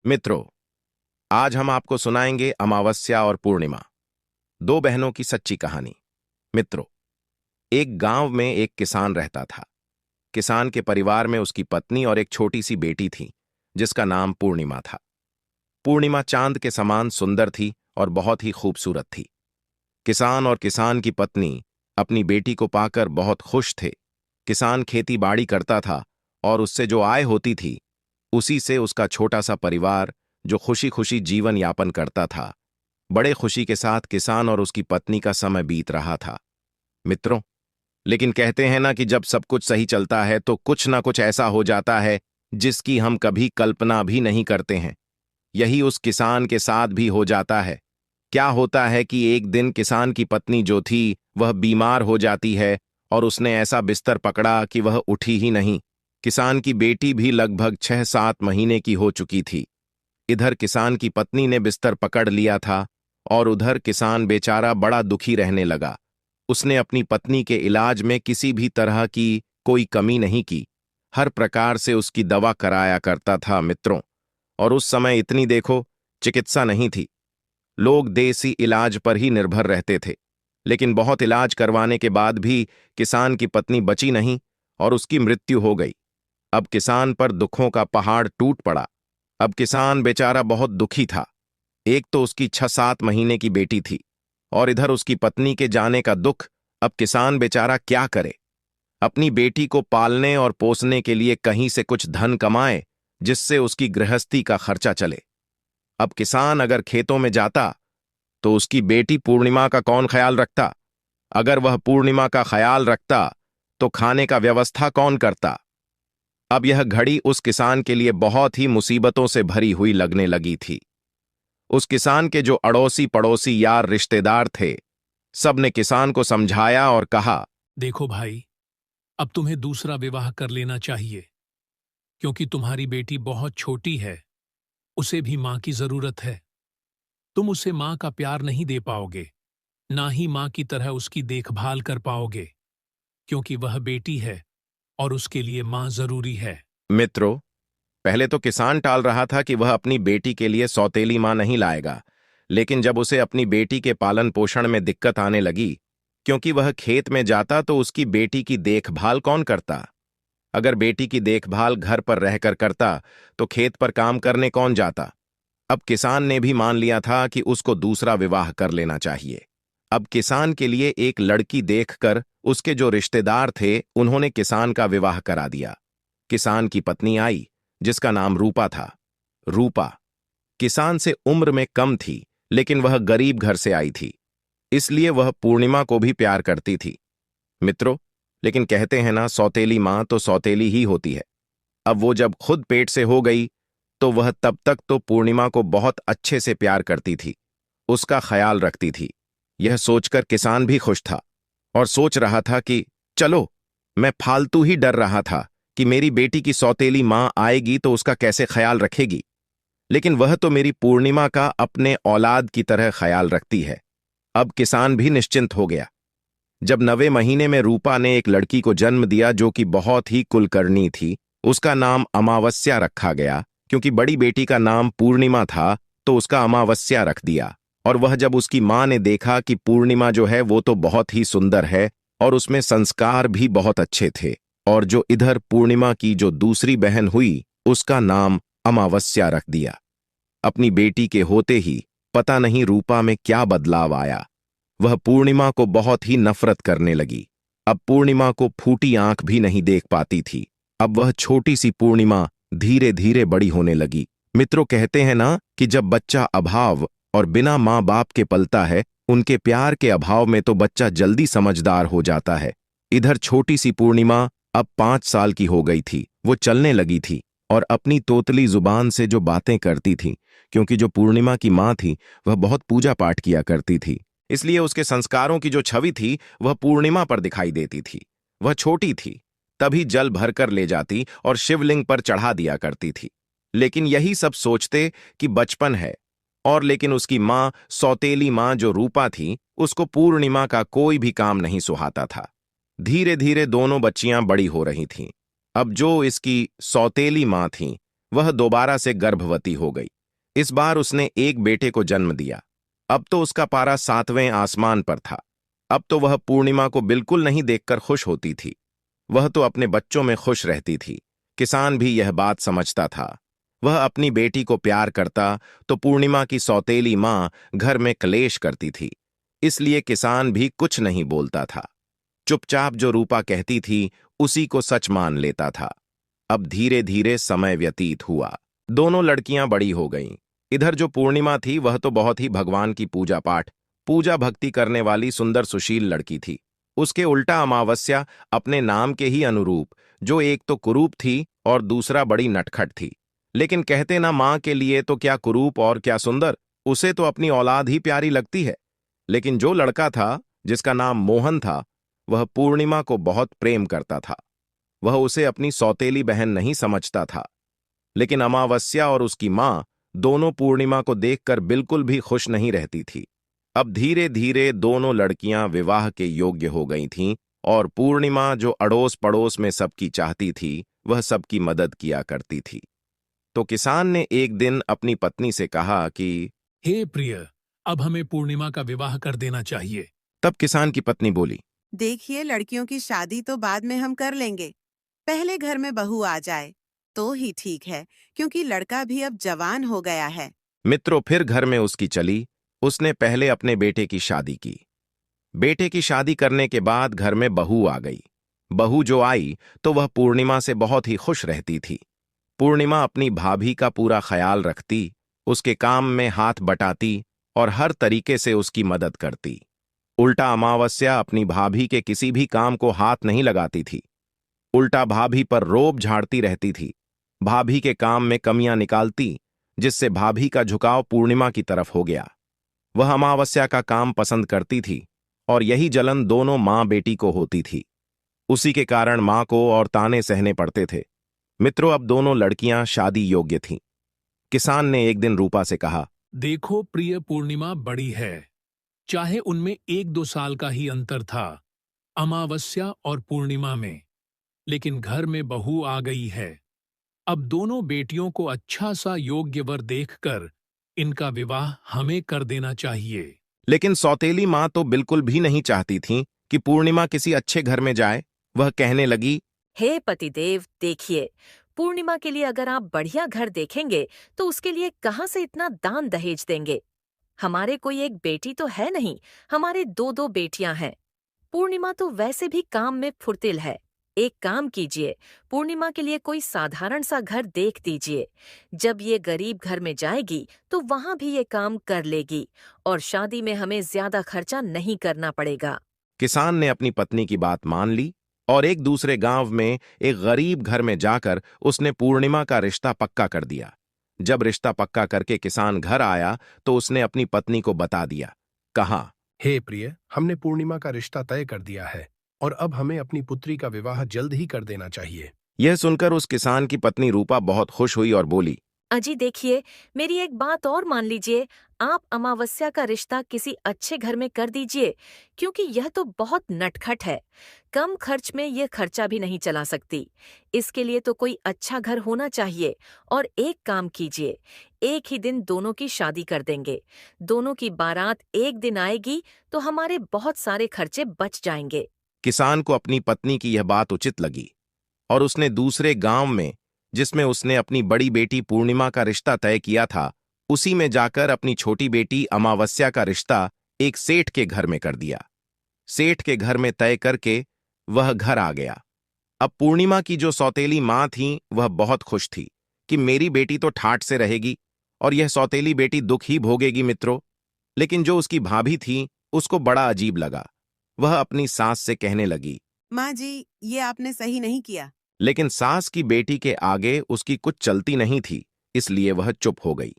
मित्रों, आज हम आपको सुनाएंगे अमावस्या और पूर्णिमा, दो बहनों की सच्ची कहानी। मित्रों, एक गांव में एक किसान रहता था। किसान के परिवार में उसकी पत्नी और एक छोटी सी बेटी थी, जिसका नाम पूर्णिमा था। पूर्णिमा चांद के समान सुंदर थी और बहुत ही खूबसूरत थी। किसान और किसान की पत्नी अपनी बेटी को पाकर बहुत खुश थे। किसान खेती बाड़ी करता था और उससे जो आय होती थी, उसी से उसका छोटा सा परिवार, जो खुशी खुशी जीवन यापन करता था, बड़े खुशी के साथ किसान और उसकी पत्नी का समय बीत रहा था। मित्रों, लेकिन कहते हैं ना कि जब सब कुछ सही चलता है तो कुछ ना कुछ ऐसा हो जाता है जिसकी हम कभी कल्पना भी नहीं करते हैं। यही उस किसान के साथ भी हो जाता है। क्या होता है कि एक दिन किसान की पत्नी जो थी, वह बीमार हो जाती है और उसने ऐसा बिस्तर पकड़ा कि वह उठी ही नहीं। किसान की बेटी भी लगभग 6-7 महीने की हो चुकी थी। इधर किसान की पत्नी ने बिस्तर पकड़ लिया था और उधर किसान बेचारा बड़ा दुखी रहने लगा। उसने अपनी पत्नी के इलाज में किसी भी तरह की कोई कमी नहीं की। हर प्रकार से उसकी दवा कराया करता था मित्रों। और उस समय इतनी देखो, चिकित्सा नहीं थी। लोग देसी इलाज पर ही निर्भर रहते थे। लेकिन बहुत इलाज करवाने के बाद भी किसान की पत्नी बची नहीं और उसकी मृत्यु हो गई। अब किसान पर दुखों का पहाड़ टूट पड़ा। अब किसान बेचारा बहुत दुखी था। एक तो उसकी 6-7 महीने की बेटी थी और इधर उसकी पत्नी के जाने का दुख। अब किसान बेचारा क्या करे? अपनी बेटी को पालने और पोसने के लिए कहीं से कुछ धन कमाए, जिससे उसकी गृहस्थी का खर्चा चले। अब किसान अगर खेतों में जाता तो उसकी बेटी पूर्णिमा का कौन ख्याल रखता? अगर वह पूर्णिमा का ख्याल रखता तो खाने का व्यवस्था कौन करता? अब यह घड़ी उस किसान के लिए बहुत ही मुसीबतों से भरी हुई लगने लगी थी। उस किसान के जो अड़ोसी पड़ोसी यार रिश्तेदार थे, सब ने किसान को समझाया और कहा, देखो भाई, अब तुम्हें दूसरा विवाह कर लेना चाहिए, क्योंकि तुम्हारी बेटी बहुत छोटी है। उसे भी मां की जरूरत है। तुम उसे मां का प्यार नहीं दे पाओगे, ना ही मां की तरह उसकी देखभाल कर पाओगे, क्योंकि वह बेटी है और उसके लिए मां जरूरी है। मित्रों, पहले तो किसान टाल रहा था कि वह अपनी बेटी के लिए सौतेली मां नहीं लाएगा। लेकिन जब उसे अपनी बेटी के पालन पोषण में दिक्कत आने लगी, क्योंकि वह खेत में जाता तो उसकी बेटी की देखभाल कौन करता? अगर बेटी की देखभाल घर पर रहकर करता तो खेत पर काम करने कौन जाता? अब किसान ने भी मान लिया था कि उसको दूसरा विवाह कर लेना चाहिए। अब किसान के लिए एक लड़की देखकर उसके जो रिश्तेदार थे, उन्होंने किसान का विवाह करा दिया। किसान की पत्नी आई, जिसका नाम रूपा था। रूपा किसान से उम्र में कम थी, लेकिन वह गरीब घर से आई थी, इसलिए वह पूर्णिमा को भी प्यार करती थी। मित्रों, लेकिन कहते हैं ना, सौतेली मां तो सौतेली ही होती है। अब वो जब खुद पेट से हो गई तो वह तब तक तो पूर्णिमा को बहुत अच्छे से प्यार करती थी, उसका ख्याल रखती थी। यह सोचकर किसान भी खुश था और सोच रहा था कि चलो, मैं फालतू ही डर रहा था कि मेरी बेटी की सौतेली मां आएगी तो उसका कैसे ख्याल रखेगी। लेकिन वह तो मेरी पूर्णिमा का अपने औलाद की तरह ख्याल रखती है। अब किसान भी निश्चिंत हो गया। जब 9वें महीने में रूपा ने एक लड़की को जन्म दिया जो कि बहुत ही कुलकर्णी थी, उसका नाम अमावस्या रखा गया। क्योंकि बड़ी बेटी का नाम पूर्णिमा था तो उसका अमावस्या रख दिया। और वह जब उसकी मां ने देखा कि पूर्णिमा जो है वो तो बहुत ही सुंदर है और उसमें संस्कार भी बहुत अच्छे थे, और जो इधर पूर्णिमा की जो दूसरी बहन हुई, उसका नाम अमावस्या रख दिया। अपनी बेटी के होते ही पता नहीं रूपा में क्या बदलाव आया। वह पूर्णिमा को बहुत ही नफरत करने लगी। अब पूर्णिमा को फूटी आंख भी नहीं देख पाती थी। अब वह छोटी सी पूर्णिमा धीरे धीरे बड़ी होने लगी। मित्रों, कहते हैं ना कि जब बच्चा अभाव और बिना माँ बाप के पलता है, उनके प्यार के अभाव में तो बच्चा जल्दी समझदार हो जाता है। इधर छोटी सी पूर्णिमा अब 5 साल की हो गई थी। वो चलने लगी थी और अपनी तोतली जुबान से जो बातें करती थी, क्योंकि जो पूर्णिमा की माँ थी वह बहुत पूजा पाठ किया करती थी, इसलिए उसके संस्कारों की जो छवि थी वह पूर्णिमा पर दिखाई देती थी। वह छोटी थी, तभी जल भरकर ले जाती और शिवलिंग पर चढ़ा दिया करती थी। लेकिन यही सब सोचते कि बचपन है, और लेकिन उसकी मां, सौतेली मां जो रूपा थी, उसको पूर्णिमा का कोई भी काम नहीं सुहाता था। धीरे धीरे दोनों बच्चियां बड़ी हो रही थीं। अब जो इसकी सौतेली मां थीं, वह दोबारा से गर्भवती हो गई। इस बार उसने एक बेटे को जन्म दिया। अब तो उसका पारा 7वें आसमान पर था। अब तो वह पूर्णिमा को बिल्कुल नहीं देखकर खुश होती थी। वह तो अपने बच्चों में खुश रहती थी। किसान भी यह बात समझता था। वह अपनी बेटी को प्यार करता तो पूर्णिमा की सौतेली मां घर में क्लेश करती थी। इसलिए किसान भी कुछ नहीं बोलता था। चुपचाप जो रूपा कहती थी उसी को सच मान लेता था। अब धीरे धीरे समय व्यतीत हुआ। दोनों लड़कियां बड़ी हो गईं। इधर जो पूर्णिमा थी वह तो बहुत ही भगवान की पूजा भक्ति करने वाली सुंदर सुशील लड़की थी। उसके उल्टा अमावस्या अपने नाम के ही अनुरूप, जो एक तो कुरूप थी और दूसरा बड़ी नटखट थी। लेकिन कहते ना, मां के लिए तो क्या कुरूप और क्या सुंदर, उसे तो अपनी औलाद ही प्यारी लगती है। लेकिन जो लड़का था, जिसका नाम मोहन था, वह पूर्णिमा को बहुत प्रेम करता था। वह उसे अपनी सौतेली बहन नहीं समझता था। लेकिन अमावस्या और उसकी मां दोनों पूर्णिमा को देखकर बिल्कुल भी खुश नहीं रहती थी। अब धीरे धीरे दोनों लड़कियां विवाह के योग्य हो गई थीं और पूर्णिमा, जो अड़ोस पड़ोस में सबकी चाहती थी, वह सबकी मदद किया करती थी। तो किसान ने एक दिन अपनी पत्नी से कहा कि हे प्रिय, अब हमें पूर्णिमा का विवाह कर देना चाहिए। तब किसान की पत्नी बोली, देखिए, लड़कियों की शादी तो बाद में हम कर लेंगे। पहले घर में बहू आ जाए तो ही ठीक है, क्योंकि लड़का भी अब जवान हो गया है। मित्रों, फिर घर में उसकी चली। उसने पहले अपने बेटे की शादी की। बेटे की शादी करने के बाद घर में बहू आ गई। बहू जो आई तो वह पूर्णिमा से बहुत ही खुश रहती थी। पूर्णिमा अपनी भाभी का पूरा ख्याल रखती, उसके काम में हाथ बटाती और हर तरीके से उसकी मदद करती। उल्टा अमावस्या अपनी भाभी के किसी भी काम को हाथ नहीं लगाती थी। उल्टा भाभी पर रोब झाड़ती रहती थी। भाभी के काम में कमियां निकालती, जिससे भाभी का झुकाव पूर्णिमा की तरफ हो गया। वह अमावस्या का काम पसंद करती थी और यही जलन दोनों मां बेटी को होती थी। उसी के कारण मां को और ताने सहने पड़ते थे। मित्रों, अब दोनों लड़कियां शादी योग्य थीं। किसान ने एक दिन रूपा से कहा, देखो प्रिय, पूर्णिमा बड़ी है, चाहे उनमें 1-2 साल का ही अंतर था, अमावस्या और पूर्णिमा में, लेकिन घर में बहू आ गई है। अब दोनों बेटियों को अच्छा सा योग्य वर देखकर इनका विवाह हमें कर देना चाहिए। लेकिन सौतेली मां तो बिल्कुल भी नहीं चाहती थी कि पूर्णिमा किसी अच्छे घर में जाए। वह कहने लगी, हे पतिदेव, देखिए, पूर्णिमा के लिए अगर आप बढ़िया घर देखेंगे तो उसके लिए कहाँ से इतना दान दहेज देंगे? हमारे कोई एक बेटी तो है नहीं, हमारे 2-2 बेटियां हैं। पूर्णिमा तो वैसे भी काम में फुर्तिल है। एक काम कीजिए, पूर्णिमा के लिए कोई साधारण सा घर देख दीजिए। जब ये गरीब घर में जाएगी तो वहां भी ये काम कर लेगी और शादी में हमें ज्यादा खर्चा नहीं करना पड़ेगा। किसान ने अपनी पत्नी की बात मान ली और एक दूसरे गांव में एक गरीब घर में जाकर उसने पूर्णिमा का रिश्ता पक्का कर दिया। जब रिश्ता पक्का करके किसान घर आया तो उसने अपनी पत्नी को बता दिया। कहा, हे प्रिय, हमने पूर्णिमा का रिश्ता तय कर दिया है और अब हमें अपनी पुत्री का विवाह जल्द ही कर देना चाहिए। यह सुनकर उस किसान की पत्नी रूपा बहुत खुश हुई और बोली, अजी देखिए, मेरी एक बात और मान लीजिए, आप अमावस्या का रिश्ता किसी अच्छे घर में कर दीजिए, क्योंकि यह तो बहुत नटखट है। कम खर्च में यह खर्चा भी नहीं चला सकती। इसके लिए तो कोई अच्छा घर होना चाहिए। और एक काम कीजिए, एक ही दिन दोनों की शादी कर देंगे। दोनों की बारात एक दिन आएगी तो हमारे बहुत सारे खर्चे बच जाएंगे। किसान को अपनी पत्नी की यह बात उचित लगी और उसने दूसरे गांव में, जिसमें उसने अपनी बड़ी बेटी पूर्णिमा का रिश्ता तय किया था, उसी में जाकर अपनी छोटी बेटी अमावस्या का रिश्ता एक सेठ के घर में कर दिया। सेठ के घर में तय करके वह घर आ गया। अब पूर्णिमा की जो सौतेली मां थी वह बहुत खुश थी कि मेरी बेटी तो ठाठ से रहेगी और यह सौतेली बेटी दुख ही भोगेगी। मित्रों, लेकिन जो उसकी भाभी थी उसको बड़ा अजीब लगा। वह अपनी सास से कहने लगी, माँ जी, ये आपने सही नहीं किया। लेकिन सास की बेटी के आगे उसकी कुछ चलती नहीं थी, इसलिए वह चुप हो गई।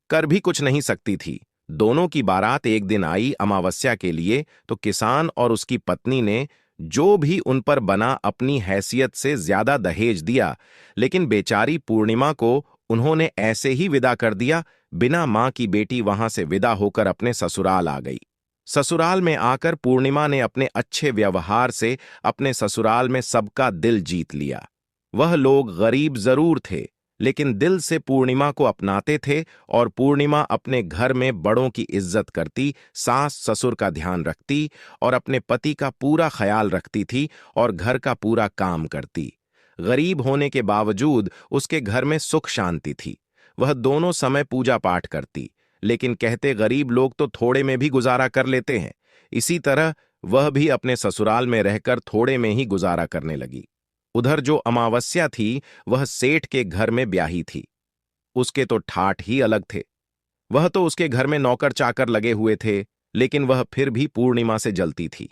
कर भी कुछ नहीं सकती थी। दोनों की बारात एक दिन आई अमावस्या के लिए तो किसान और उसकी पत्नी ने जो भी उन पर बना अपनी हैसियत से ज्यादा दहेज दिया, लेकिन बेचारी पूर्णिमा को उन्होंने ऐसे ही विदा कर दिया। बिना मां की बेटी वहां से विदा होकर अपने ससुराल आ गई। ससुराल में आकर पूर्णिमा ने अपने अच्छे व्यवहार से अपने ससुराल में सबका दिल जीत लिया। वह लोग गरीब जरूर थे, लेकिन दिल से पूर्णिमा को अपनाते थे और पूर्णिमा अपने घर में बड़ों की इज्जत करती, सास ससुर का ध्यान रखती और अपने पति का पूरा ख्याल रखती थी और घर का पूरा काम करती। गरीब होने के बावजूद उसके घर में सुख शांति थी। वह दोनों समय पूजा पाठ करती, लेकिन कहते गरीब लोग तो थोड़े में भी गुजारा कर लेते हैं। इसी तरह वह भी अपने ससुराल में रहकर थोड़े में ही गुजारा करने लगी। उधर जो अमावस्या थी वह सेठ के घर में ब्याही थी। उसके तो ठाठ ही अलग थे। वह तो उसके घर में नौकर चाकर लगे हुए थे, लेकिन वह फिर भी पूर्णिमा से जलती थी।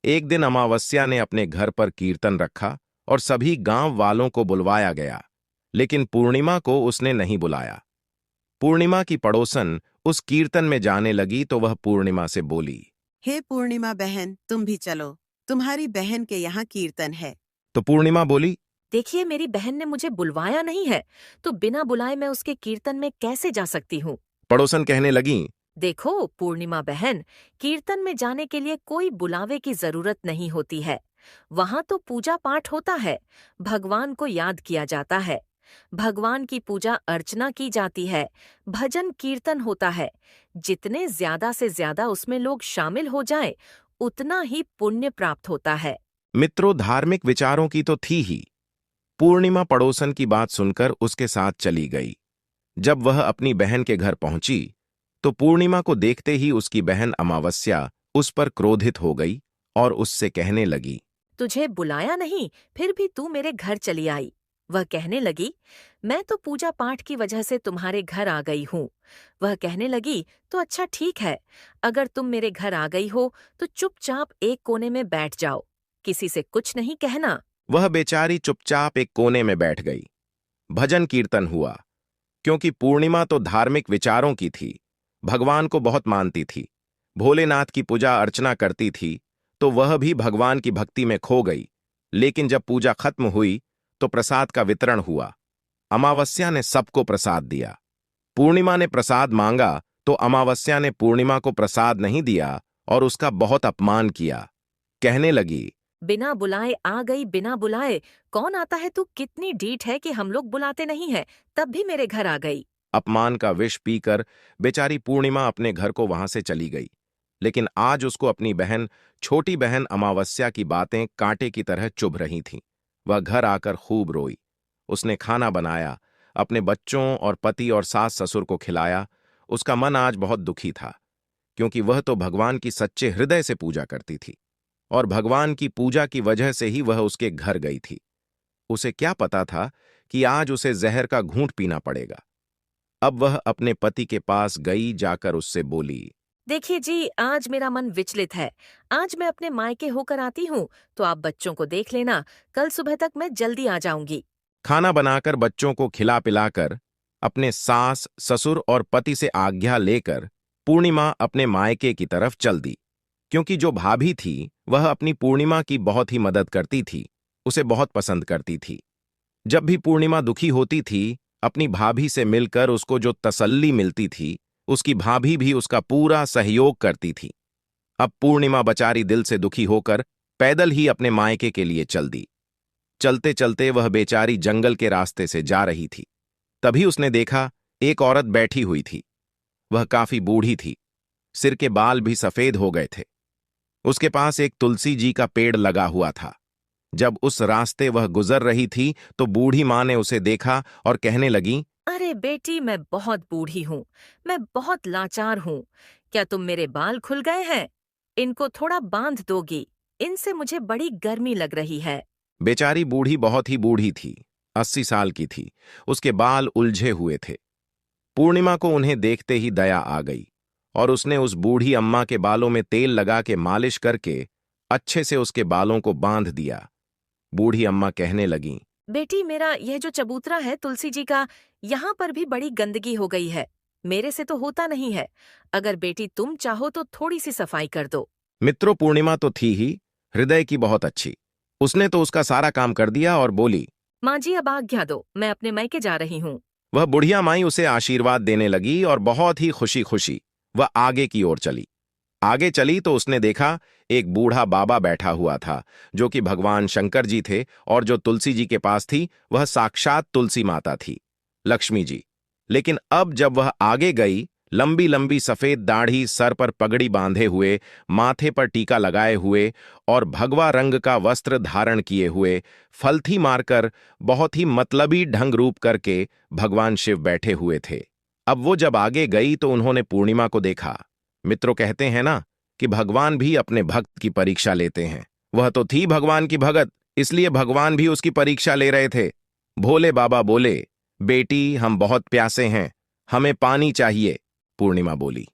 एक दिन अमावस्या ने अपने घर पर कीर्तन रखा और सभी गांव वालों को बुलवाया गया, लेकिन पूर्णिमा को उसने नहीं बुलाया। पूर्णिमा की पड़ोसन उस कीर्तन में जाने लगी तो वह पूर्णिमा से बोली, हे पूर्णिमा बहन, तुम भी चलो, तुम्हारी बहन के यहाँ कीर्तन है। तो पूर्णिमा बोली, देखिए, मेरी बहन ने मुझे बुलवाया नहीं है, तो बिना बुलाए मैं उसके कीर्तन में कैसे जा सकती हूँ? पड़ोसन कहने लगी, देखो पूर्णिमा बहन, कीर्तन में जाने के लिए कोई बुलावे की जरूरत नहीं होती है। वहाँ तो पूजा पाठ होता है, भगवान को याद किया जाता है, भगवान की पूजा अर्चना की जाती है, भजन कीर्तन होता है। जितने ज्यादा से ज्यादा उसमें लोग शामिल हो जाएं, उतना ही पुण्य प्राप्त होता है। मित्रों, धार्मिक विचारों की तो थी ही। पूर्णिमा पड़ोसन की बात सुनकर उसके साथ चली गई। जब वह अपनी बहन के घर पहुंची तो पूर्णिमा को देखते ही उसकी बहन अमावस्या उस पर क्रोधित हो गई और उससे कहने लगी, तुझे बुलाया नहीं, फिर भी तू मेरे घर चली आई। वह कहने लगी, मैं तो पूजा पाठ की वजह से तुम्हारे घर आ गई हूँ। वह कहने लगी, तो अच्छा ठीक है, अगर तुम मेरे घर आ गई हो तो चुपचाप एक कोने में बैठ जाओ, किसी से कुछ नहीं कहना। वह बेचारी चुपचाप एक कोने में बैठ गई। भजन कीर्तन हुआ। क्योंकि पूर्णिमा तो धार्मिक विचारों की थी, भगवान को बहुत मानती थी, भोलेनाथ की पूजा अर्चना करती थी, तो वह भी भगवान की भक्ति में खो गई। लेकिन जब पूजा खत्म हुई तो प्रसाद का वितरण हुआ। अमावस्या ने सबको प्रसाद दिया। पूर्णिमा ने प्रसाद मांगा तो अमावस्या ने पूर्णिमा को प्रसाद नहीं दिया और उसका बहुत अपमान किया। कहने लगी, बिना बुलाए आ गई, बिना बुलाए। कौन आता है तू? कितनी डीठ है कि हम लोग बुलाते नहीं है, तब भी मेरे घर आ गई। अपमान का विष पीकर बेचारी पूर्णिमा अपने घर को वहां से चली गई। लेकिन आज उसको अपनी बहन, छोटी बहन अमावस्या की बातें कांटे की तरह चुभ रही थीं। वह घर आकर खूब रोई। उसने खाना बनाया, अपने बच्चों और पति और सास ससुर को खिलाया। उसका मन आज बहुत दुखी था, क्योंकि वह तो भगवान की सच्चे हृदय से पूजा करती थी और भगवान की पूजा की वजह से ही वह उसके घर गई थी। उसे क्या पता था कि आज उसे जहर का घूंट पीना पड़ेगा। अब वह अपने पति के पास गई, जाकर उससे बोली, देखिए जी, आज मेरा मन विचलित है। आज मैं अपने मायके होकर आती हूँ, तो आप बच्चों को देख लेना, कल सुबह तक मैं जल्दी आ जाऊंगी। खाना बनाकर बच्चों को खिला पिलाकर अपने सास ससुर और पति से आज्ञा लेकर पूर्णिमा अपने मायके की तरफ चल दी। क्योंकि जो भाभी थी वह अपनी पूर्णिमा की बहुत ही मदद करती थी, उसे बहुत पसंद करती थी। जब भी पूर्णिमा दुखी होती थी, अपनी भाभी से मिलकर उसको जो तसल्ली मिलती थी, उसकी भाभी भी उसका पूरा सहयोग करती थी। अब पूर्णिमा बेचारी दिल से दुखी होकर पैदल ही अपने मायके के लिए चल दी। चलते चलते वह बेचारी जंगल के रास्ते से जा रही थी। तभी उसने देखा एक औरत बैठी हुई थी। वह काफी बूढ़ी थी, सिर के बाल भी सफेद हो गए थे। उसके पास एक तुलसी जी का पेड़ लगा हुआ था। जब उस रास्ते वह गुजर रही थी तो बूढ़ी माँ ने उसे देखा और कहने लगी, अरे बेटी, मैं बहुत बूढ़ी हूँ, मैं बहुत लाचार हूँ। क्या तुम मेरे बाल खुल गए हैं? इनको थोड़ा बांध दोगी? इनसे मुझे बड़ी गर्मी लग रही है। बेचारी बूढ़ी बहुत ही बूढ़ी थी, 80 साल की थी। उसके बाल उलझे हुए थे। पूर्णिमा को उन्हें देखते ही दया आ गई और उसने उस बूढ़ी अम्मा के बालों में तेल लगा के मालिश करके अच्छे से उसके बालों को बांध दिया। बूढ़ी अम्मा कहने लगी, बेटी, मेरा यह जो चबूतरा है तुलसी जी का, यहाँ पर भी बड़ी गंदगी हो गई है। मेरे से तो होता नहीं है। अगर बेटी तुम चाहो तो थोड़ी सी सफाई कर दो। मित्रों, पूर्णिमा तो थी ही हृदय की बहुत अच्छी। उसने तो उसका सारा काम कर दिया और बोली, माँ जी, अब आज्ञा दो, मैं अपने मायके जा रही हूँ। वह बुढ़िया माई उसे आशीर्वाद देने लगी और बहुत ही खुशी खुशी वह आगे की ओर चली। आगे चली तो उसने देखा एक बूढ़ा बाबा बैठा हुआ था, जो कि भगवान शंकर जी थे, और जो तुलसी जी के पास थी वह साक्षात तुलसी माता थी, लक्ष्मी जी। लेकिन अब जब वह आगे गई, लंबी लंबी सफेद दाढ़ी, सर पर पगड़ी बांधे हुए, माथे पर टीका लगाए हुए और भगवा रंग का वस्त्र धारण किए हुए, फलथी मारकर बहुत ही मतलबी ढंग रूप करके भगवान शिव बैठे हुए थे। अब वो जब आगे गई तो उन्होंने पूर्णिमा को देखा। मित्रों, कहते हैं ना कि भगवान भी अपने भक्त की परीक्षा लेते हैं। वह तो थी भगवान की भगत, इसलिए भगवान भी उसकी परीक्षा ले रहे थे। भोले बाबा बोले, बेटी हम बहुत प्यासे हैं, हमें पानी चाहिए। पूर्णिमा बोली,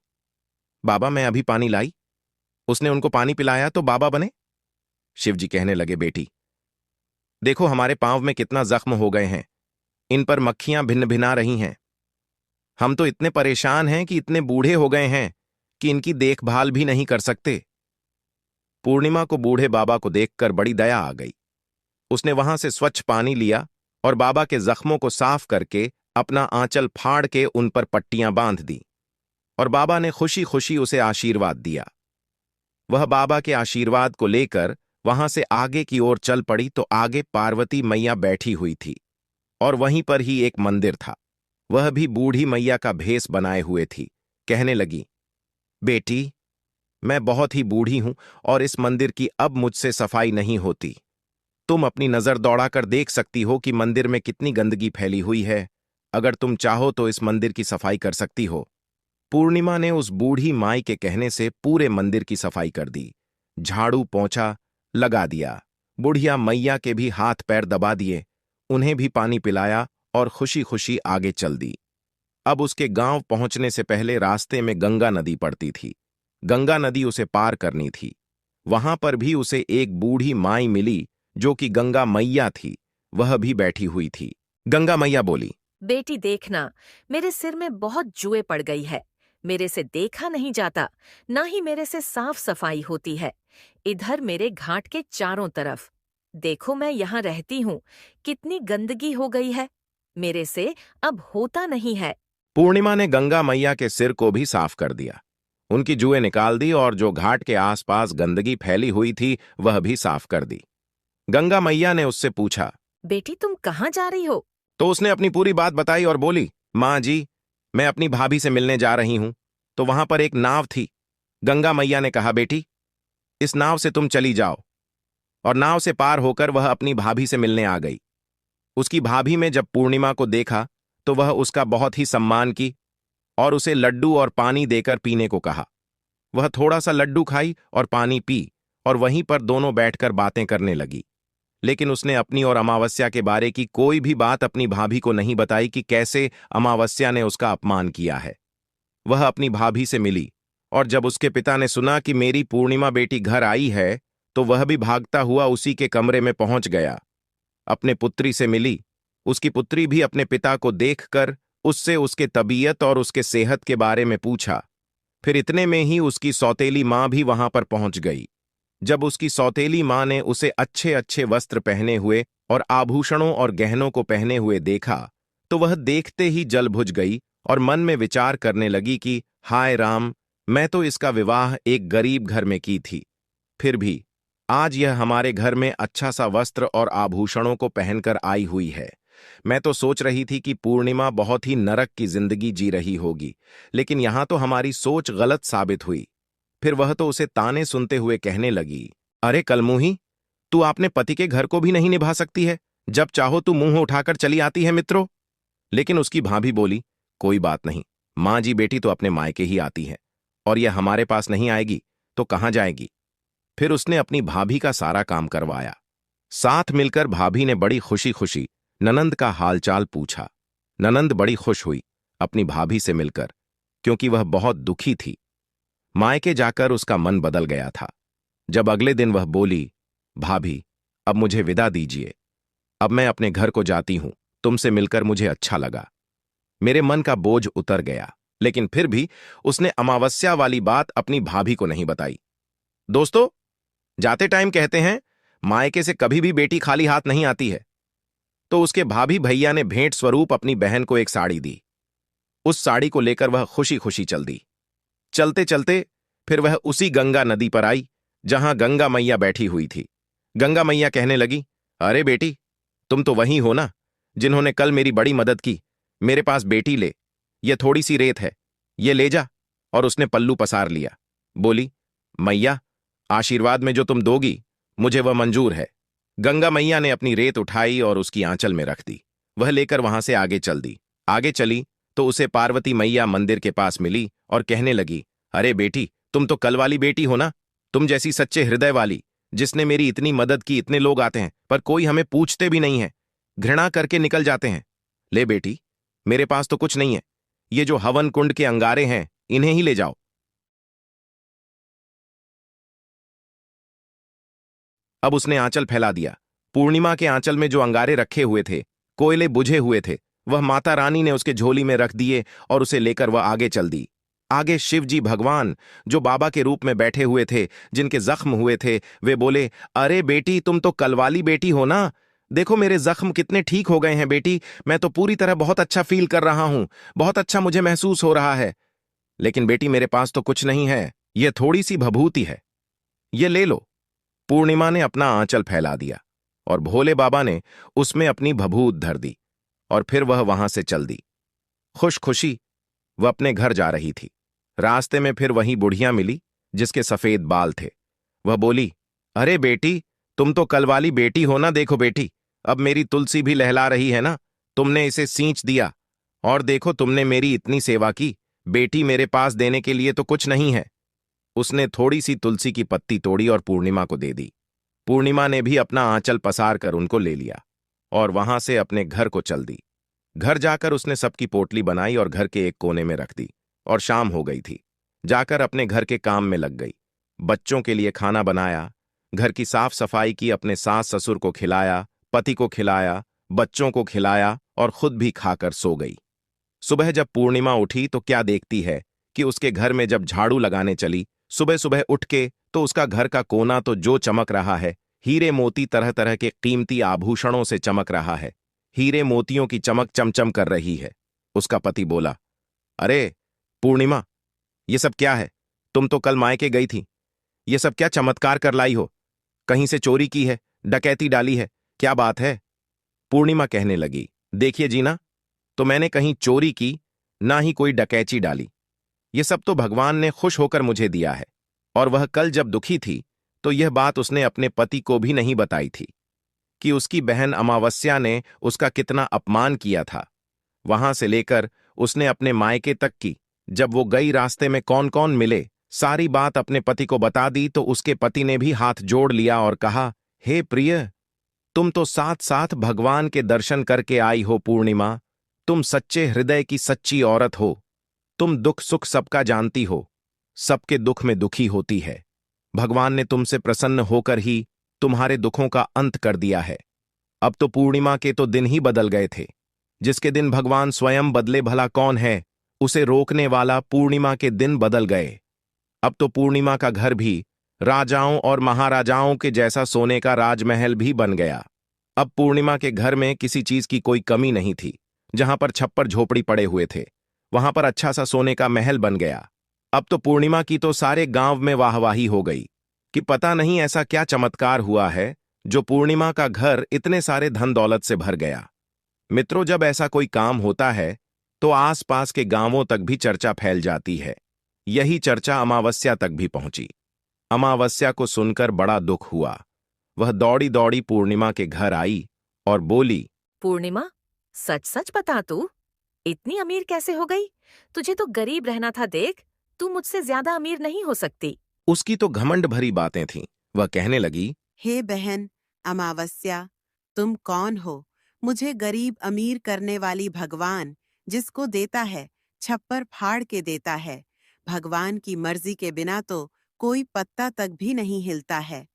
बाबा मैं अभी पानी लाई। उसने उनको पानी पिलाया तो बाबा बने। शिव जी कहने लगे, बेटी देखो हमारे पांव में कितना जख्म हो गए हैं, इन पर मक्खियां भिन्न भिना रही हैं। हम तो इतने परेशान हैं कि इतने बूढ़े हो गए हैं कि इनकी देखभाल भी नहीं कर सकते। पूर्णिमा को बूढ़े बाबा को देखकर बड़ी दया आ गई। उसने वहां से स्वच्छ पानी लिया और बाबा के जख्मों को साफ करके अपना आंचल फाड़ के उन पर पट्टियां बांध दी, और बाबा ने खुशी खुशी उसे आशीर्वाद दिया। वह बाबा के आशीर्वाद को लेकर वहां से आगे की ओर चल पड़ी तो आगे पार्वती मैया बैठी हुई थी, और वहीं पर ही एक मंदिर था। वह भी बूढ़ी मैया का भेष बनाए हुए थी। कहने लगी, बेटी मैं बहुत ही बूढ़ी हूं और इस मंदिर की अब मुझसे सफाई नहीं होती। तुम अपनी नजर दौड़ाकर देख सकती हो कि मंदिर में कितनी गंदगी फैली हुई है। अगर तुम चाहो तो इस मंदिर की सफाई कर सकती हो। पूर्णिमा ने उस बूढ़ी माई के कहने से पूरे मंदिर की सफाई कर दी, झाड़ू पोंछा लगा दिया, बुढ़िया मैया के भी हाथ पैर दबा दिए, उन्हें भी पानी पिलाया और खुशी खुशी आगे चल दी। अब उसके गांव पहुंचने से पहले रास्ते में गंगा नदी पड़ती थी। गंगा नदी उसे पार करनी थी। वहां पर भी उसे एक बूढ़ी माई मिली जो कि गंगा मैया थी। वह भी बैठी हुई थी। गंगा मैया बोली, बेटी देखना, मेरे सिर में बहुत जुए पड़ गई है। मेरे से देखा नहीं जाता, ना ही मेरे से साफ सफाई होती है। इधर मेरे घाट के चारों तरफ देखो, मैं यहाँ रहती हूँ, कितनी गंदगी हो गई है। मेरे से अब होता नहीं है। पूर्णिमा ने गंगा मैया के सिर को भी साफ कर दिया, उनकी जुएं निकाल दी और जो घाट के आसपास गंदगी फैली हुई थी वह भी साफ कर दी। गंगा मैया ने उससे पूछा, बेटी तुम कहाँ जा रही हो? तो उसने अपनी पूरी बात बताई और बोली, माँ जी मैं अपनी भाभी से मिलने जा रही हूं। तो वहां पर एक नाव थी। गंगा मैया ने कहा, बेटी इस नाव से तुम चली जाओ। और नाव से पार होकर वह अपनी भाभी से मिलने आ गई। उसकी भाभी में जब पूर्णिमा को देखा तो वह उसका बहुत ही सम्मान की और उसे लड्डू और पानी देकर पीने को कहा। वह थोड़ा सा लड्डू खाई और पानी पी और वहीं पर दोनों बैठकर बातें करने लगी। लेकिन उसने अपनी और अमावस्या के बारे की कोई भी बात अपनी भाभी को नहीं बताई कि कैसे अमावस्या ने उसका अपमान किया है। वह अपनी भाभी से मिली और जब उसके पिता ने सुना कि मेरी पूर्णिमा बेटी घर आई है तो वह भी भागता हुआ उसी के कमरे में पहुंच गया। अपने पुत्री से मिली। उसकी पुत्री भी अपने पिता को देखकर उससे उसके तबीयत और उसके सेहत के बारे में पूछा। फिर इतने में ही उसकी सौतेली मां भी वहां पर पहुंच गई। जब उसकी सौतेली मां ने उसे अच्छे अच्छे वस्त्र पहने हुए और आभूषणों और गहनों को पहने हुए देखा तो वह देखते ही जल बुझ गई और मन में विचार करने लगी कि हाय राम, मैं तो इसका विवाह एक गरीब घर में की थी, फिर भी आज यह हमारे घर में अच्छा सा वस्त्र और आभूषणों को पहनकर आई हुई है। मैं तो सोच रही थी कि पूर्णिमा बहुत ही नरक की जिंदगी जी रही होगी, लेकिन यहां तो हमारी सोच गलत साबित हुई। फिर वह तो उसे ताने सुनते हुए कहने लगी, अरे कलमुही, तू अपने पति के घर को भी नहीं निभा सकती है, जब चाहो तू मुंह उठाकर चली आती है मित्रों। लेकिन उसकी भाभी बोली, कोई बात नहीं, मां जी बेटी तो अपने मायके ही आती है और यह हमारे पास नहीं आएगी तो कहां जाएगी। फिर उसने अपनी भाभी का सारा काम करवाया। साथ मिलकर भाभी ने बड़ी खुशी खुशी ननंद का हालचाल पूछा। ननंद बड़ी खुश हुई अपनी भाभी से मिलकर, क्योंकि वह बहुत दुखी थी। मायके जाकर उसका मन बदल गया था। जब अगले दिन वह बोली, भाभी अब मुझे विदा दीजिए, अब मैं अपने घर को जाती हूं, तुमसे मिलकर मुझे अच्छा लगा, मेरे मन का बोझ उतर गया। लेकिन फिर भी उसने अमावस्या वाली बात अपनी भाभी को नहीं बताई। दोस्तों, जाते टाइम कहते हैं मायके से कभी भी बेटी खाली हाथ नहीं आती है। तो उसके भाभी भैया ने भेंट स्वरूप अपनी बहन को एक साड़ी दी। उस साड़ी को लेकर वह खुशी खुशी चल दी। चलते चलते फिर वह उसी गंगा नदी पर आई जहां गंगा मैया बैठी हुई थी। गंगा मैया कहने लगी, अरे बेटी, तुम तो वही हो ना जिन्होंने कल मेरी बड़ी मदद की। मेरे पास बेटी ले, ये थोड़ी सी रेत है, ये ले जा। और उसने पल्लू पसार लिया। बोली, मैया, आशीर्वाद में जो तुम दोगी मुझे वह मंजूर है। गंगा मैया ने अपनी रेत उठाई और उसकी आंचल में रख दी। वह लेकर वहां से आगे चल दी। आगे चली तो उसे पार्वती मैया मंदिर के पास मिली और कहने लगी, अरे बेटी, तुम तो कल वाली बेटी हो ना, तुम जैसी सच्चे हृदय वाली, जिसने मेरी इतनी मदद की। इतने लोग आते हैं पर कोई हमें पूछते भी नहीं है, घृणा करके निकल जाते हैं। ले बेटी, मेरे पास तो कुछ नहीं है, ये जो हवन कुंड के अंगारे हैं इन्हें ही ले जाओ। अब उसने आंचल फैला दिया। पूर्णिमा के आंचल में जो अंगारे रखे हुए थे, कोयले बुझे हुए थे, वह माता रानी ने उसके झोली में रख दिए और उसे लेकर वह आगे चल दी। आगे शिव जी भगवान, जो बाबा के रूप में बैठे हुए थे, जिनके जख्म हुए थे, वे बोले, अरे बेटी, तुम तो कल वाली बेटी हो ना, देखो मेरे जख्म कितने ठीक हो गए हैं बेटी, मैं तो पूरी तरह बहुत अच्छा फील कर रहा हूं, बहुत अच्छा मुझे महसूस हो रहा है। लेकिन बेटी, मेरे पास तो कुछ नहीं है, यह थोड़ी सी भभूति है, ये ले लो। पूर्णिमा ने अपना आंचल फैला दिया और भोले बाबा ने उसमें अपनी भभूत धर दी और फिर वह वहां से चल दी। खुश खुशी वह अपने घर जा रही थी। रास्ते में फिर वही बुढ़िया मिली जिसके सफेद बाल थे। वह बोली, अरे बेटी, तुम तो कल वाली बेटी हो ना, देखो बेटी, अब मेरी तुलसी भी लहला रही है ना, तुमने इसे सींच दिया और देखो तुमने मेरी इतनी सेवा की, बेटी मेरे पास देने के लिए तो कुछ नहीं है। उसने थोड़ी सी तुलसी की पत्ती तोड़ी और पूर्णिमा को दे दी। पूर्णिमा ने भी अपना आंचल पसार कर उनको ले लिया और वहां से अपने घर को चल दी। घर जाकर उसने सबकी पोटली बनाई और घर के एक कोने में रख दी और शाम हो गई थी। जाकर अपने घर के काम में लग गई। बच्चों के लिए खाना बनाया, घर की साफ सफाई की, अपने सास ससुर को खिलाया, पति को खिलाया, बच्चों को खिलाया और खुद भी खाकर सो गई। सुबह जब पूर्णिमा उठी तो क्या देखती है कि उसके घर में जब झाड़ू लगाने चली, सुबह सुबह उठ के, तो उसका घर का कोना तो जो चमक रहा है, हीरे मोती तरह तरह के कीमती आभूषणों से चमक रहा है, हीरे मोतियों की चमक चमचम कर रही है। उसका पति बोला, अरे पूर्णिमा, ये सब क्या है? तुम तो कल मायके गई थी, ये सब क्या चमत्कार कर लाई हो? कहीं से चोरी की है, डकैती डाली है, क्या बात है? पूर्णिमा कहने लगी, देखिए जीना, तो मैंने कहीं चोरी की, ना ही कोई डकैती डाली। ये सब तो भगवान ने खुश होकर मुझे दिया है। और वह कल जब दुखी थी तो यह बात उसने अपने पति को भी नहीं बताई थी कि उसकी बहन अमावस्या ने उसका कितना अपमान किया था। वहां से लेकर उसने अपने मायके तक की, जब वो गई रास्ते में कौन कौन मिले, सारी बात अपने पति को बता दी तो उसके पति ने भी हाथ जोड़ लिया और कहा, हे प्रिय, तुम तो साथ साथ भगवान के दर्शन करके आई हो पूर्णिमा, तुम सच्चे हृदय की सच्ची औरत हो, तुम दुख सुख सबका जानती हो, सबके दुख में दुखी होती है। भगवान ने तुमसे प्रसन्न होकर ही तुम्हारे दुखों का अंत कर दिया है। अब तो पूर्णिमा के तो दिन ही बदल गए थे, जिसके दिन भगवान स्वयं बदले भला कौन है, उसे रोकने वाला पूर्णिमा के दिन बदल गए। अब तो पूर्णिमा का घर भी राजाओं और महाराजाओं के जैसा सोने का राजमहल भी बन गया। अब पूर्णिमा के घर में किसी चीज की कोई कमी नहीं थी। जहां पर छप्पर झोपड़ी पड़े हुए थे, वहां पर अच्छा सा सोने का महल बन गया। अब तो पूर्णिमा की तो सारे गांव में वाहवाही हो गई कि पता नहीं ऐसा क्या चमत्कार हुआ है जो पूर्णिमा का घर इतने सारे धन दौलत से भर गया। मित्रों, जब ऐसा कोई काम होता है तो आसपास के गांवों तक भी चर्चा फैल जाती है। यही चर्चा अमावस्या तक भी पहुंची। अमावस्या को सुनकर बड़ा दुख हुआ। वह दौड़ी दौड़ी पूर्णिमा के घर आई और बोली, पूर्णिमा, सच सच बता, तू इतनी अमीर कैसे हो गई? तुझे तो गरीब रहना था, देख, तू मुझसे ज्यादा अमीर नहीं हो सकती। उसकी तो घमंड भरी बातें थीं। वह कहने लगी, हे बहन अमावस्या, तुम कौन हो? मुझे गरीब अमीर करने वाली भगवान, जिसको देता है छप्पर फाड़ के देता है। भगवान की मर्जी के बिना तो कोई पत्ता तक भी नहीं हिलता है।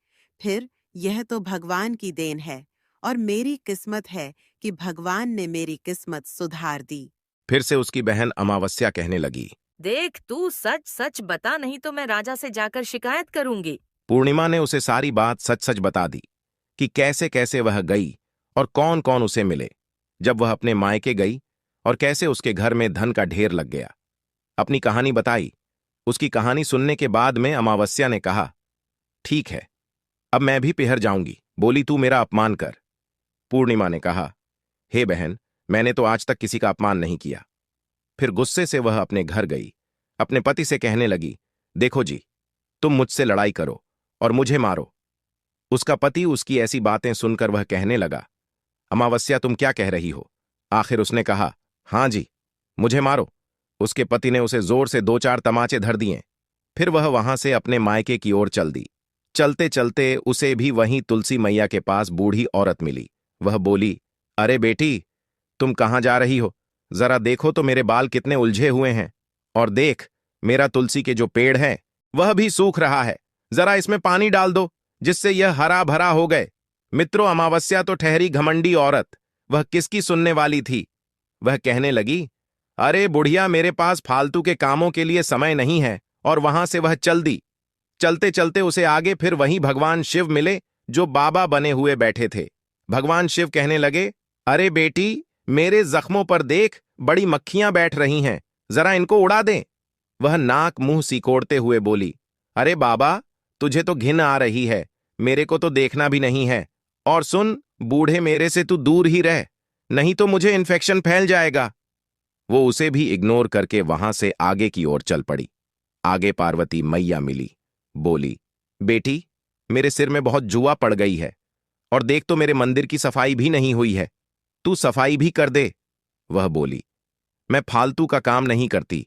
फिर यह तो भगवान की देन है और मेरी किस्मत है कि भगवान ने मेरी किस्मत सुधार दी। फिर से उसकी बहन अमावस्या कहने लगी, देख, तू सच सच बता, नहीं तो मैं राजा से जाकर शिकायत करूंगी। पूर्णिमा ने उसे सारी बात सच सच बता दी कि कैसे कैसे वह गई और कौन कौन उसे मिले जब वह अपने मायके गई और कैसे उसके घर में धन का ढेर लग गया। अपनी कहानी बताई उसकी कहानी सुनने के बाद में अमावस्या ने कहा, ठीक है, अब मैं भी पिहर जाऊंगी। बोली, तू मेरा अपमान कर। पूर्णिमा ने कहा, हे बहन, मैंने तो आज तक किसी का अपमान नहीं किया। फिर गुस्से से वह अपने घर गई। अपने पति से कहने लगी, देखो जी, तुम मुझसे लड़ाई करो और मुझे मारो। उसका पति उसकी ऐसी बातें सुनकर वह कहने लगा, अमावस्या, तुम क्या कह रही हो? आखिर उसने कहा, हां जी, मुझे मारो। उसके पति ने उसे जोर से 2-4 तमाचे धर दिए। फिर वह वहां से अपने मायके की ओर चल दी। चलते चलते उसे भी वहीं तुलसी मैया के पास बूढ़ी औरत मिली। वह बोली, अरे बेटी, तुम कहां जा रही हो? जरा देखो तो मेरे बाल कितने उलझे हुए हैं, और देख, मेरा तुलसी के जो पेड़ है वह भी सूख रहा है। जरा इसमें पानी डाल दो जिससे यह हरा भरा हो गए। मित्रों, अमावस्या तो ठहरी घमंडी औरत, वह किसकी सुनने वाली थी? वह कहने लगी, अरे बुढ़िया, मेरे पास फालतू के कामों के लिए समय नहीं है। और वहां से वह चल दी। चलते चलते उसे आगे फिर वहीं भगवान शिव मिले, जो बाबा बने हुए बैठे थे। भगवान शिव कहने लगे, अरे बेटी, मेरे जख्मों पर देख, बड़ी मक्खियां बैठ रही हैं, जरा इनको उड़ा दें। वह नाक मुंह सिकोड़ते हुए बोली, अरे बाबा, तुझे तो घिन आ रही है, मेरे को तो देखना भी नहीं है। और सुन बूढ़े, मेरे से तू दूर ही रह, नहीं तो मुझे इन्फेक्शन फैल जाएगा। वो उसे भी इग्नोर करके वहां से आगे की ओर चल पड़ी। आगे पार्वती मैया मिली। बोली, बेटी, मेरे सिर में बहुत जुआ पड़ गई है, और देख तो मेरे मंदिर की सफाई भी नहीं हुई है, तू सफाई भी कर दे। वह बोली, मैं फालतू का काम नहीं करती,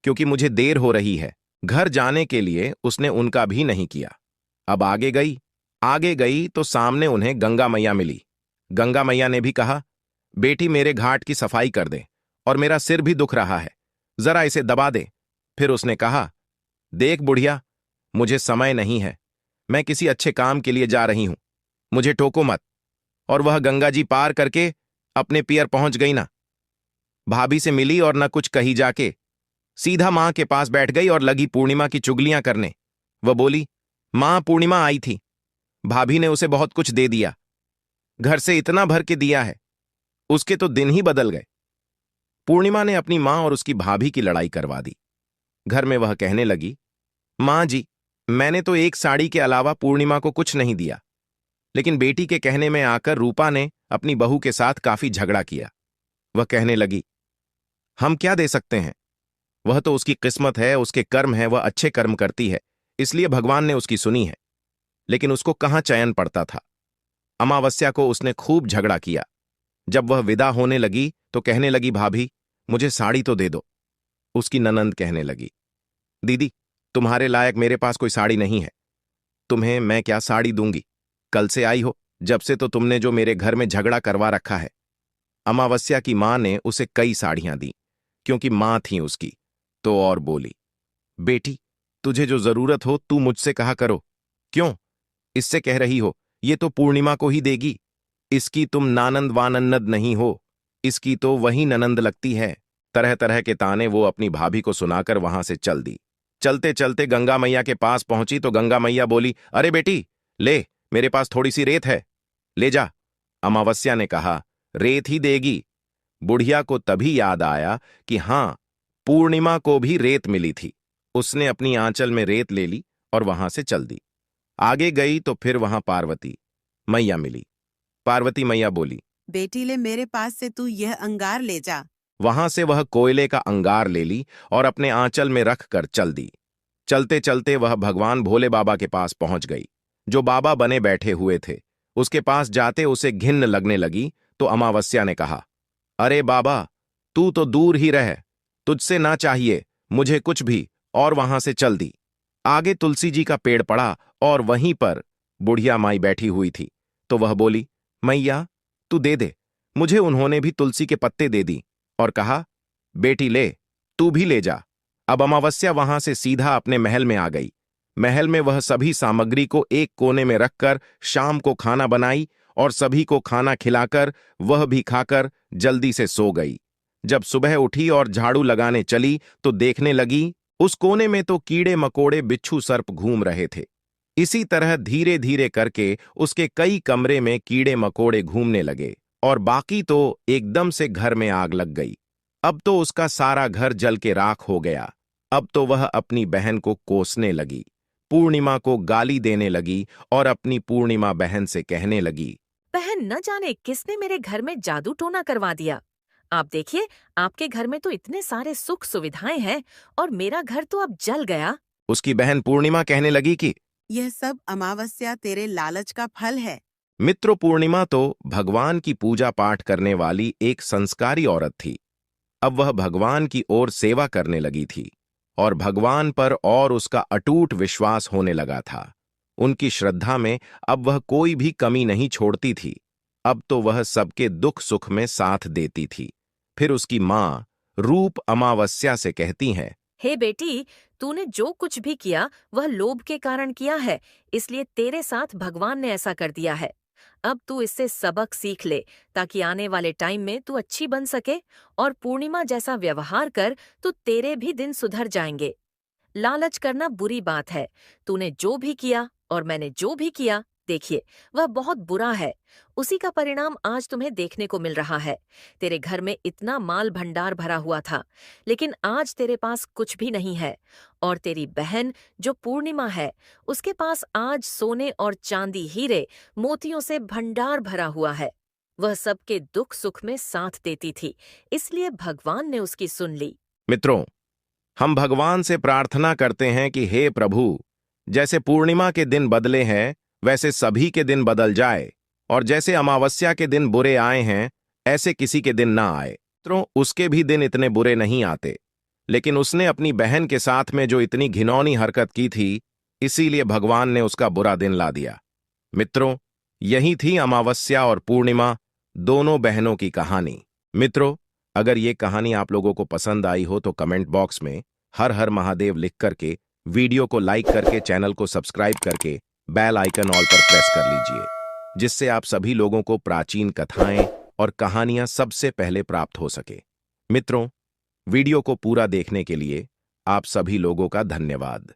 क्योंकि मुझे देर हो रही है। घर जाने के लिए उसने उनका भी नहीं किया। अब आगे गई तो सामने उन्हें गंगा मैया मिली। गंगा मैया ने भी कहा, बेटी, मेरे घाट की सफाई कर दे, और मेरा सिर भी दुख रहा है, जरा इसे दबा दे। फिर उसने कहा, देख बुढ़िया, मुझे समय नहीं है, मैं किसी अच्छे काम के लिए जा रही हूं, मुझे टोको मत। और वह गंगा जी पार करके अपने पियर पहुंच गई ना। भाभी से मिली और न कुछ कही जाके सीधा मां के पास बैठ गई और लगी पूर्णिमा की चुगलियां करने। वह बोली, मां, पूर्णिमा आई थी, भाभी ने उसे बहुत कुछ दे दिया, घर से इतना भर के दिया है, उसके तो दिन ही बदल गए। पूर्णिमा ने अपनी मां और उसकी भाभी की लड़ाई करवा दी। घर में वह कहने लगी, मां जी, मैंने तो एक साड़ी के अलावा पूर्णिमा को कुछ नहीं दिया। लेकिन बेटी के कहने में आकर रूपा ने अपनी बहू के साथ काफी झगड़ा किया। वह कहने लगी, हम क्या दे सकते हैं, वह तो उसकी किस्मत है, उसके कर्म है, वह अच्छे कर्म करती है, इसलिए भगवान ने उसकी सुनी है। लेकिन उसको कहां चयन पड़ता था। अमावस्या को उसने खूब झगड़ा किया। जब वह विदा होने लगी तो कहने लगी, भाभी, मुझे साड़ी तो दे दो। उसकी ननंद कहने लगी, दीदी, तुम्हारे लायक मेरे पास कोई साड़ी नहीं है, तुम्हें मैं क्या साड़ी दूंगी, कल से आई हो, जब से तो तुमने जो मेरे घर में झगड़ा करवा रखा है। अमावस्या की मां ने उसे कई साड़ियां दी, क्योंकि मां थी उसकी। तो और बोली, बेटी, तुझे जो जरूरत हो तू मुझसे कहा करो। क्यों इससे कह रही हो, ये तो पूर्णिमा को ही देगी, इसकी तुम नानंद वानन्नद नहीं हो, इसकी तो वही ननंद लगती है। तरह तरह के ताने वो अपनी भाभी को सुनाकर वहां से चल दी। चलते चलते गंगा मैया के पास पहुंची तो गंगा मैया बोली, अरे बेटी, ले, मेरे पास थोड़ी सी रेत है, ले जा। अमावस्या ने कहा, रेत ही देगी। बुढ़िया को तभी याद आया कि हां, पूर्णिमा को भी रेत मिली थी। उसने अपनी आंचल में रेत ले ली और वहां से चल दी। आगे गई तो फिर वहां पार्वती मैया मिली। पार्वती मैया बोली, बेटी, ले, मेरे पास से तू यह अंगार ले जा। वहां से वह कोयले का अंगार ले ली और अपने आंचल में रखकर चल दी। चलते चलते वह भगवान भोले बाबा के पास पहुंच गई, जो बाबा बने बैठे हुए थे। उसके पास जाते उसे घिन्न लगने लगी तो अमावस्या ने कहा, अरे बाबा, तू तो दूर ही रह, तुझसे ना चाहिए मुझे कुछ भी। और वहां से चल दी। आगे तुलसी जी का पेड़ पड़ा और वहीं पर बुढ़िया माई बैठी हुई थी। तो वह बोली, मैया, तू दे दे। मुझे उन्होंने भी तुलसी के पत्ते दे दी और कहा, बेटी ले, तू भी ले जा। अब अमावस्या वहां से सीधा अपने महल में आ गई। महल में वह सभी सामग्री को एक कोने में रखकर शाम को खाना बनाई और सभी को खाना खिलाकर वह भी खाकर जल्दी से सो गई। जब सुबह उठी और झाड़ू लगाने चली तो देखने लगी, उस कोने में तो कीड़े मकोड़े बिच्छू सर्प घूम रहे थे। इसी तरह धीरे धीरे करके उसके कई कमरे में कीड़े मकोड़े घूमने लगे और बाकी तो एकदम से घर में आग लग गई। अब तो उसका सारा घर जल के राख हो गया। अब तो वह अपनी बहन को कोसने लगी, पूर्णिमा को गाली देने लगी और अपनी पूर्णिमा बहन से कहने लगी, बहन, न जाने किसने मेरे घर में जादू टोना करवा दिया। आप देखिए, आपके घर में तो इतने सारे सुख सुविधाएं हैं और मेरा घर तो अब जल गया। उसकी बहन पूर्णिमा कहने लगी कि यह सब अमावस्या तेरे लालच का फल है। मित्रों, पूर्णिमा तो भगवान की पूजा पाठ करने वाली एक संस्कारी औरत थी। अब वह भगवान की ओर सेवा करने लगी थी और भगवान पर और उसका अटूट विश्वास होने लगा था। उनकी श्रद्धा में अब वह कोई भी कमी नहीं छोड़ती थी। अब तो वह सबके दुख सुख में साथ देती थी। फिर उसकी माँ रूप अमावस्या से कहती हैं, हे बेटी, तूने जो कुछ भी किया वह लोभ के कारण किया है, इसलिए तेरे साथ भगवान ने ऐसा कर दिया है। अब तू इससे सबक सीख ले ताकि आने वाले टाइम में तू अच्छी बन सके और पूर्णिमा जैसा व्यवहार कर तो तेरे भी दिन सुधर जाएंगे। लालच करना बुरी बात है। तूने जो भी किया और मैंने जो भी किया, देखिए, वह बहुत बुरा है। उसी का परिणाम आज तुम्हें देखने को मिल रहा है। तेरे घर में इतना माल भंडार भरा हुआ था, लेकिन आज तेरे पास कुछ भी नहीं है। और तेरी बहन जो पूर्णिमा है, उसके पास आज सोने और चांदी, हीरे, मोतियों से भंडार भरा हुआ है। वह सबके दुख सुख में साथ देती थी, इसलिए भगवान ने उसकी सुन ली। मित्रों, हम भगवान से प्रार्थना करते हैं कि हे प्रभु, जैसे पूर्णिमा के दिन बदले हैं वैसे सभी के दिन बदल जाए, और जैसे अमावस्या के दिन बुरे आए हैं ऐसे किसी के दिन ना आए। मित्रों, उसके भी दिन इतने बुरे नहीं आते, लेकिन उसने अपनी बहन के साथ में जो इतनी घिनौनी हरकत की थी, इसीलिए भगवान ने उसका बुरा दिन ला दिया। मित्रों, यही थी अमावस्या और पूर्णिमा दोनों बहनों की कहानी। मित्रों, अगर ये कहानी आप लोगों को पसंद आई हो तो कमेंट बॉक्स में हर हर महादेव लिख करके, वीडियो को लाइक करके, चैनल को सब्सक्राइब करके बेल आइकन ऑल पर प्रेस कर लीजिए, जिससे आप सभी लोगों को प्राचीन कथाएं और कहानियां सबसे पहले प्राप्त हो सके। मित्रों, वीडियो को पूरा देखने के लिए आप सभी लोगों का धन्यवाद।